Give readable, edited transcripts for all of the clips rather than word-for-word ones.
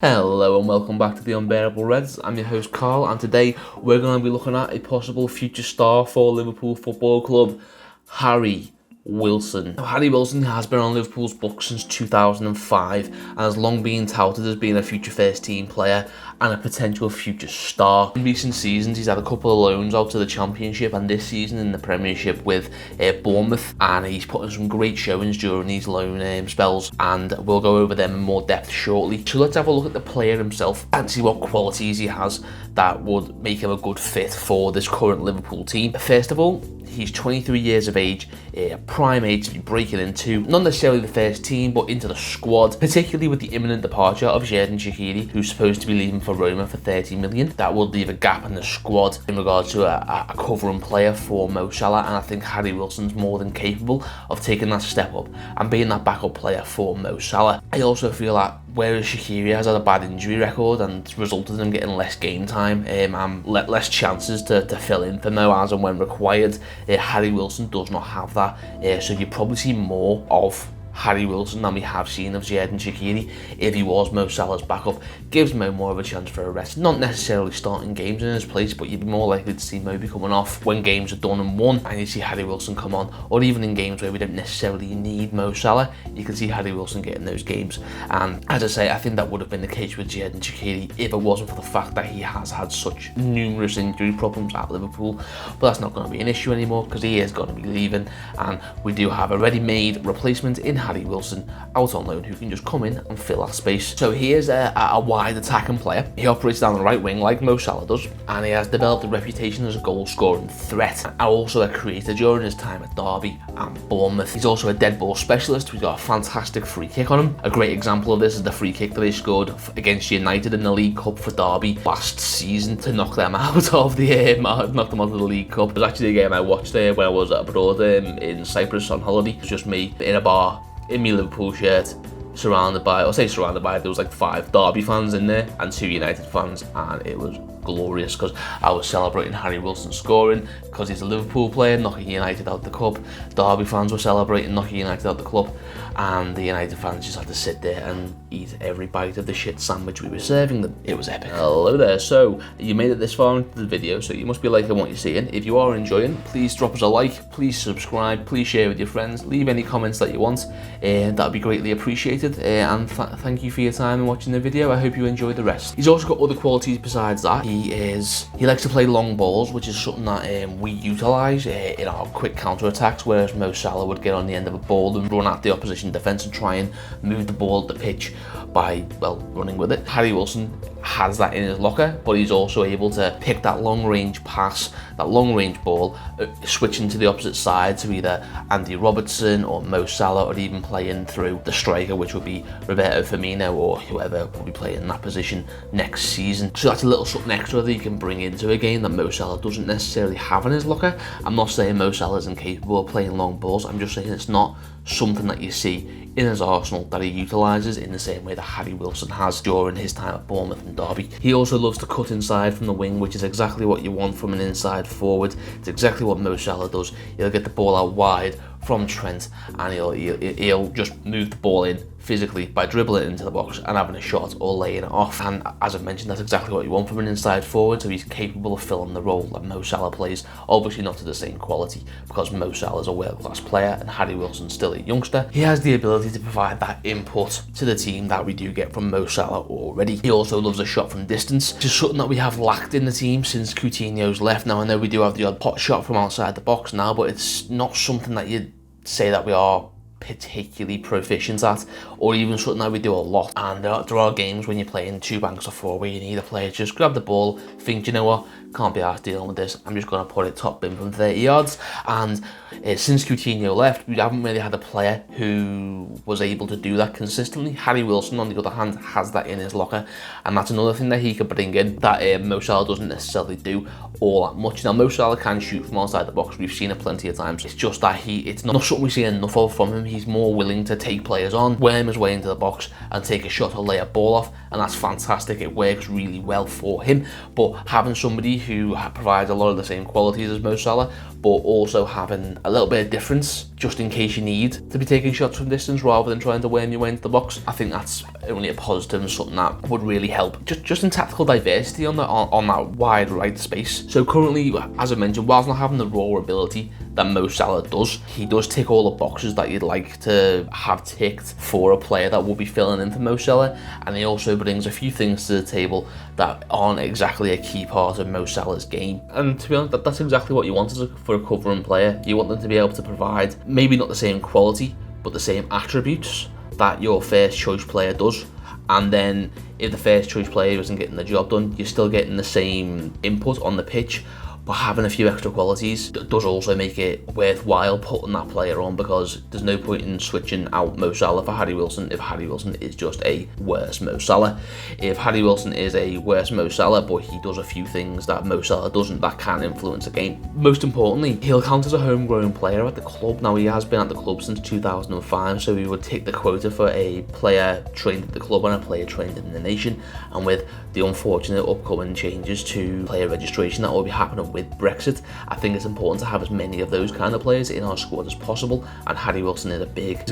Hello and welcome back to the Unbearable Reds. I'm your host Carl, and today we're going to be looking at a possible future star for Liverpool Football Club, Harry Wilson. Now, Harry Wilson has been on Liverpool's books since 2005 and has long been touted as being a future first team player and a potential future star. In recent seasons he's had a couple of loans out to the Championship and this season in the Premiership with Bournemouth, and he's put in some great showings during these loan spells, and we'll go over them in more depth shortly. So let's have a look at the player himself and see what qualities he has that would make him a good fit for this current Liverpool team. First of all, he's 23 years of age, prime age to be breaking into, not necessarily the first team, but into the squad, particularly with the imminent departure of Xherdan Shaqiri, who's supposed to be leaving for Roma for 30 million. That would leave a gap in the squad in regards to a covering player for Mo Salah, and I think Harry Wilson's more than capable of taking that step up and being that backup player for Mo Salah. I also feel that whereas Shaqiri has had a bad injury record and resulted in him getting less game time and less chances to fill in for Mo as and when required, Harry Wilson does not have that, so you probably see more of Harry Wilson than we have seen of Xherdan Shaqiri if he was Mo Salah's backup. Gives Mo more of a chance for a rest, not necessarily starting games in his place, but you'd be more likely to see Mo be coming off when games are done and won, and you see Harry Wilson come on, or even in games where we don't necessarily need Mo Salah, you can see Harry Wilson getting those games. And as I say, I think that would have been the case with Xherdan Shaqiri if it wasn't for the fact that he has had such numerous injury problems at Liverpool, but that's not going to be an issue anymore because he is going to be leaving, and we do have a ready-made replacement in Harry Wilson out on loan who can just come in and fill that space. So he is a wide attacking player. He operates down the right wing like Mo Salah does, and he has developed a reputation as a goal scoring threat, and also a creator during his time at Derby and Bournemouth. He's also a dead ball specialist. We've got a fantastic free kick on him. A great example of this is the free kick that he scored against United in the League Cup for Derby last season to knock them out of the knock them out of the League Cup. It was actually a game I watched when I was abroad in Cyprus on holiday. It was just me in a bar in my Liverpool shirt, surrounded by, there was like 5 Derby fans in there and 2 United fans, and it was glorious because I was celebrating Harry Wilson scoring because he's a Liverpool player knocking United out the cup. Derby fans were celebrating knocking United out the club, and the United fans just had to sit there and eat every bite of the shit sandwich we were serving them. It was epic. Hello there. So you made it this far into the video, so you must be liking what you're seeing. If you are enjoying, please drop us a like, please subscribe, please share with your friends, leave any comments that you want, that would be greatly appreciated, and thank you for your time and watching the video. I hope you enjoy the rest. He's also got other qualities besides that. He likes to play long balls, which is something that we utilise in our quick counter-attacks, whereas Mo Salah would get on the end of a ball and run at the opposition defence and try and move the ball up the pitch by, well, running with it. Harry Wilson has that in his locker, but he's also able to pick that long-range pass, that long-range ball, switching to the opposite side to either Andy Robertson or Mo Salah, or even playing through the striker, which would be Roberto Firmino or whoever will be playing in that position next season. So that's a little something extra that you can bring into a game that Mo Salah doesn't necessarily have in his locker. I'm not saying Mo Salah is incapable of playing long balls, I'm just saying it's not something that you see in his arsenal that he utilises in the same way that Harry Wilson has during his time at Bournemouth and Derby. He also loves to cut inside from the wing, which is exactly what you want from an inside forward. It's exactly what Mo Salah does. He'll get the ball out wide from Trent, and he'll just move the ball in physically by dribbling it into the box and having a shot or laying it off. And as I've mentioned, that's exactly what you want from an inside forward, so he's capable of filling the role that Mo Salah plays, obviously not to the same quality because Mo Salah is a world-class player and Harry Wilson's still a youngster. He has the ability to provide that input to the team that we do get from Mo Salah already. He also loves a shot from distance, which is something that we have lacked in the team since Coutinho's left. Now I know we do have the odd pot shot from outside the box now, but it's not something that you'd say that we are particularly proficient at, or even something that we do a lot. And there are games when you're playing 2 banks or 4 where you need a player to just grab the ball, think, you know what, can't be arsed dealing with this, I'm just going to put it top bin from 30 yards. And since Coutinho left, we haven't really had a player who was able to do that consistently. Harry Wilson, on the other hand, has that in his locker, and that's another thing that he could bring in that Mo Salah doesn't necessarily do all that much. Now, Mo Salah can shoot from outside the box, we've seen it plenty of times. It's just that it's not something we see enough of from him. He's more willing to take players on, worm his way into the box and take a shot or lay a ball off, and that's fantastic. It works really well for him. But having somebody who provides a lot of the same qualities as Mo Salah, but also having a little bit of difference just in case you need to be taking shots from distance rather than trying to worm your way into the box, I think that's only a positive and something that would really help just in tactical diversity on that wide right space. So currently, as I mentioned, whilst not having the raw ability that Mo Salah does, he does tick all the boxes that you'd like to have ticked for a player that will be filling in for Mo Salah, and he also brings a few things to the table that aren't exactly a key part of Mo Salah's game. And to be honest, that's exactly what you want for a covering player. You want them to be able to provide maybe not the same quality, but the same attributes that your first choice player does. And then if the first choice player isn't getting the job done, you're still getting the same input on the pitch, but having a few extra qualities does also make it worthwhile putting that player on, because there's no point in switching out Mo Salah for Harry Wilson if Harry Wilson is just a worse Mo Salah. If Harry Wilson is a worse Mo Salah, but he does a few things that Mo Salah doesn't, that can influence a game. Most importantly, he'll count as a homegrown player at the club. Now, he has been at the club since 2005, so he would take the quota for a player trained at the club and a player trained in the nation. And with the unfortunate upcoming changes to player registration that will be happening with Brexit, I think it's important to have as many of those kind of players in our squad as possible, and Harry Wilson is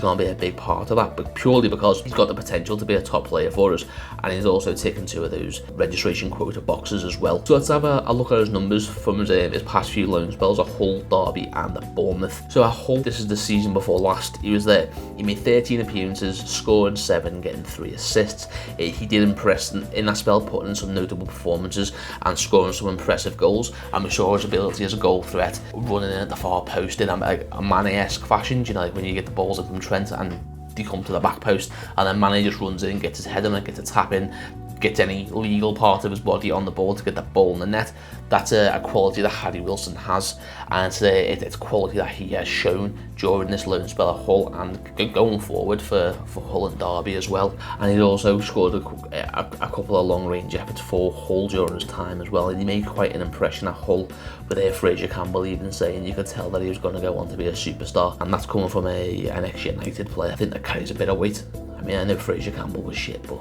going to be a big part of that, but purely because he's got the potential to be a top player for us, and he's also ticking 2 of those registration quota boxes as well. So let's have a look at his numbers from his past few loan spells at Hull, Derby and at Bournemouth. So at Hull, this is the season before last, he was there. He made 13 appearances, scored 7, getting 3 assists. He did impress in that spell, putting in some notable performances and scoring some impressive goals, and we saw his ability as a goal threat, running in at the far post in a Mane-esque fashion, you know, like when you get the balls in from Trent and they come to the back post, and then Mane just runs in, gets his head on it, gets a tap in, gets any legal part of his body on the ball to get that ball in the net. That's a quality that Harry Wilson has, and it's quality that he has shown during this loan spell at Hull and going forward for Hull and Derby as well. And he also scored a couple of long-range efforts for Hull during his time as well, and he made quite an impression at Hull, with Fraser Campbell even saying you could tell that he was going to go on to be a superstar, and that's coming from an ex-United player. I think that carries a bit of weight. I mean, I know Fraser Campbell was shit, but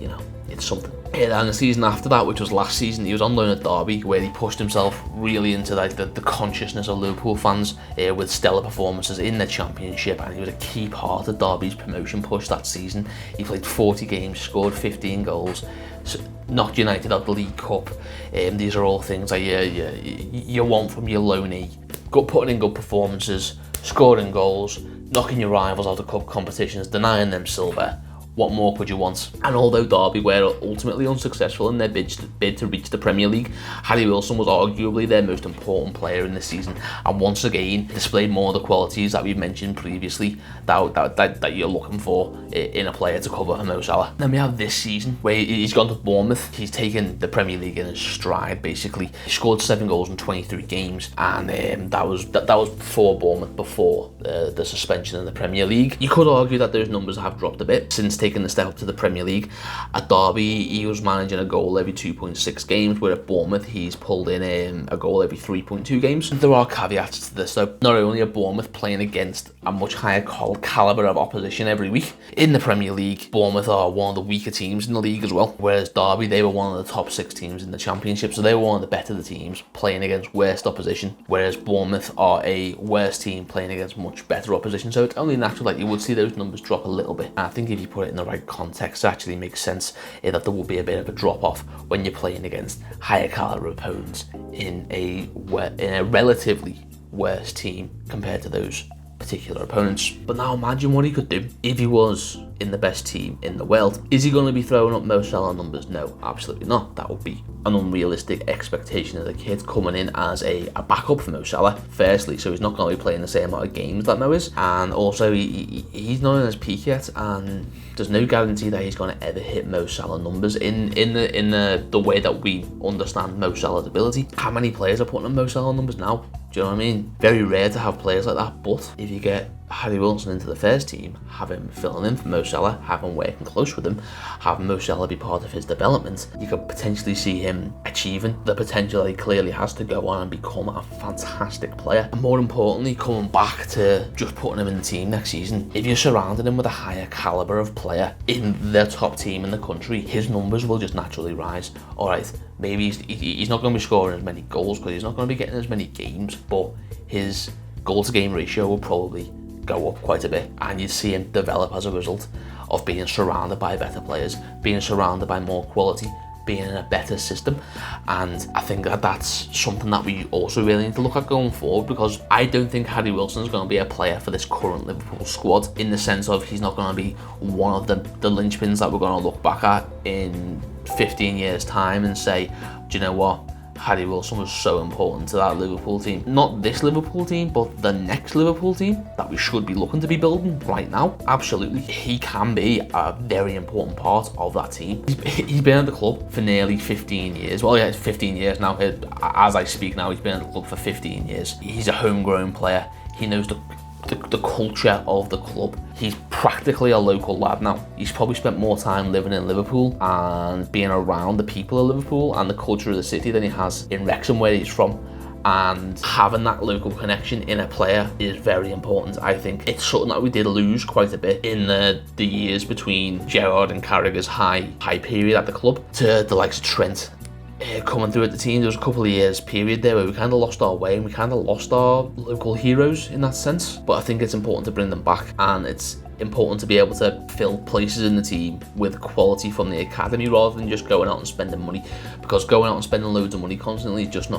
you know, it's something. And the season after that, which was last season, he was on loan at Derby, where he pushed himself really into the consciousness of Liverpool fans with stellar performances in the Championship, and he was a key part of Derby's promotion push that season. He played 40 games, scored 15 goals, knocked United out the League Cup. These are all things that you want from your loanee. Putting in good performances, scoring goals, knocking your rivals out of cup competitions, denying them silver. What more could you want? And although Derby were ultimately unsuccessful in their bid to reach the Premier League, Harry Wilson was arguably their most important player in this season, and once again displayed more of the qualities that we've mentioned previously that you're looking for in a player to cover for Mo Salah. Then we have this season where he's gone to Bournemouth. He's taken the Premier League in his stride, basically. He scored 7 goals in 23 games, and that was for Bournemouth before the suspension in the Premier League. You could argue that those numbers have dropped a bit since taking the step up to the Premier League. At Derby, he was managing a goal every 2.6 games, where at Bournemouth, he's pulled in a goal every 3.2 games. There are caveats to this, though. Not only are Bournemouth playing against a much higher calibre of opposition every week, in the Premier League, Bournemouth are one of the weaker teams in the league as well, whereas Derby, they were one of the top 6 teams in the Championship, so they were one of the better teams playing against worst opposition, whereas Bournemouth are a worse team playing against much better opposition. So it's only natural that you would see those numbers drop a little bit. And I think if you put it in the right context, it actually makes sense that there will be a bit of a drop off when you're playing against higher caliber opponents in a relatively worse team compared to those particular opponents. But now imagine what he could do if he was in the best team in the world. Is he going to be throwing up Mo Salah numbers? No, absolutely not. That would be an unrealistic expectation of the kid coming in as a backup for Mo Salah, firstly, so he's not going to be playing the same amount of games that Mo is, and also he's not in his peak yet, and there's no guarantee that he's going to ever hit Mo Salah numbers in the way that we understand Mo Salah's ability. How many players are putting up Mo Salah numbers now? Do you know what I mean? Very rare to have players like that, but if you get Harry Wilson into the first team, have him filling in for Mo Salah, have him working close with him, have Mo Salah be part of his development, you could potentially see him achieving the potential that he clearly has to go on and become a fantastic player. And more importantly, coming back to just putting him in the team next season, if you're surrounding him with a higher calibre of player in the top team in the country, his numbers will just naturally rise. Alright, maybe he's not going to be scoring as many goals because he's not going to be getting as many games, but his goal to game ratio will probably go up quite a bit, and you'd see him develop as a result. of being surrounded by better players, being surrounded by more quality, being in a better system. And I think that that's something that we also really need to look at going forward, because I don't think Harry Wilson is going to be a player for this current Liverpool squad, in the sense of he's not going to be one of the linchpins that we're going to look back at in 15 years time and say, do you know what, Harry Wilson was so important to that Liverpool team. Not this Liverpool team, but the next Liverpool team that we should be looking to be building right now. Absolutely, he can be a very important part of that team. He's been at the club for nearly 15 years. Well, yeah, it's 15 years now. As I speak now, he's been at the club for 15 years. He's a homegrown player. He knows the culture of the club. He's practically a local lad now. He's probably spent more time living in Liverpool and being around the people of Liverpool and the culture of the city than he has in Wrexham, where he's from. And having that local connection in a player is very important. I think it's something that we did lose quite a bit in the years between Gerrard and Carragher's high period at the club to the likes of Trent coming through at the team. There was a couple of years period there where we kind of lost our way and we kind of lost our local heroes in that sense. But I think it's important to bring them back, and it's important to be able to fill places in the team with quality from the academy rather than just going out and spending money, because going out and spending loads of money constantly is just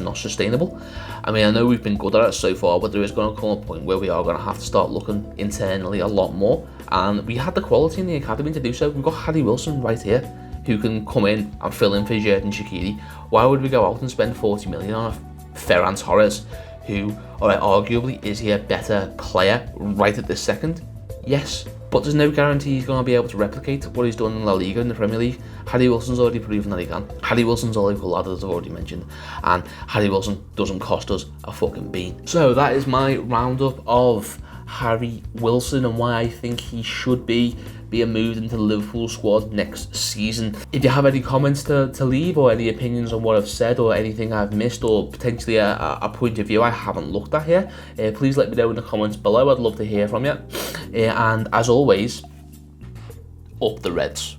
not sustainable. I mean, I know we've been good at it so far, but there is going to come a point where we are going to have to start looking internally a lot more, and we had the quality in the academy to do so. We've got Harry Wilson right here who can come in and fill in for Xherdan Shaqiri. Why would we go out and spend 40 million on a Ferran Torres, who, alright, arguably, is he a better player right at this second? Yes, but there's no guarantee he's going to be able to replicate what he's done in La Liga, in the Premier League. Harry Wilson's already proven that he can. Harry Wilson's a local lad, as I've already mentioned, and Harry Wilson doesn't cost us a fucking bean. So that is my roundup of Harry Wilson and why I think he should be moved into the Liverpool squad next season. If you have any comments to leave, or any opinions on what I've said, or anything I've missed, or potentially a point of view I haven't looked at here, please let me know in the comments below. I'd love to hear from you. And as always, up the Reds.